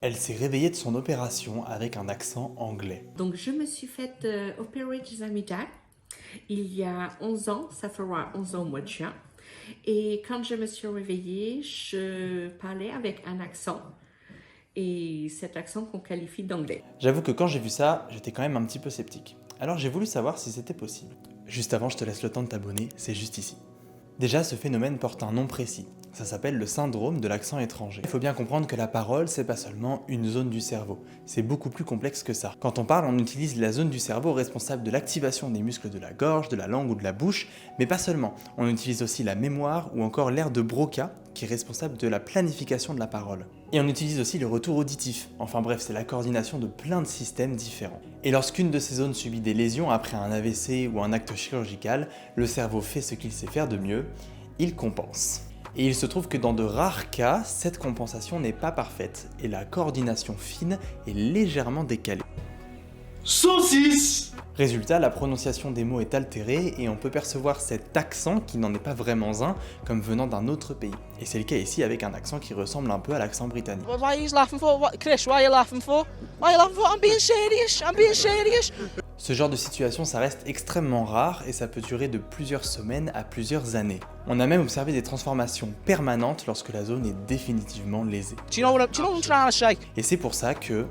Elle s'est réveillée de son opération avec un accent anglais. Donc, je me suis fait opérer des amygdales il y a 11 ans, ça fera 11 ans au mois de juin. Et quand je me suis réveillée, je parlais avec un accent, et cet accent qu'on qualifie d'anglais. J'avoue que quand j'ai vu ça, j'étais quand même un petit peu sceptique. Alors j'ai voulu savoir si c'était possible. Juste avant, je te laisse le temps de t'abonner, c'est juste ici. Déjà, ce phénomène porte un nom précis. Ça s'appelle le syndrome de l'accent étranger. Il faut bien comprendre que la parole, c'est pas seulement une zone du cerveau. C'est beaucoup plus complexe que ça. Quand on parle, on utilise la zone du cerveau responsable de l'activation des muscles de la gorge, de la langue ou de la bouche, mais pas seulement. On utilise aussi la mémoire ou encore l'aire de Broca, qui est responsable de la planification de la parole. Et on utilise aussi le retour auditif. Enfin bref, c'est la coordination de plein de systèmes différents. Et lorsqu'une de ces zones subit des lésions après un AVC ou un acte chirurgical, le cerveau fait ce qu'il sait faire de mieux, il compense. Et il se trouve que dans de rares cas, cette compensation n'est pas parfaite et la coordination fine est légèrement décalée. Saucisse! Résultat, la prononciation des mots est altérée et on peut percevoir cet accent qui n'en est pas vraiment un comme venant d'un autre pays. Et c'est le cas ici avec un accent qui ressemble un peu à l'accent britannique. Why are you laughing for? What, Chris, why are you laughing for? Why are you laughing for? I'm being serious. I'm being serious. Ce genre de situation, ça reste extrêmement rare et ça peut durer de plusieurs semaines à plusieurs années. On a même observé des transformations permanentes lorsque la zone est définitivement lésée. Do you know what I'm trying to say? Et c'est pour ça que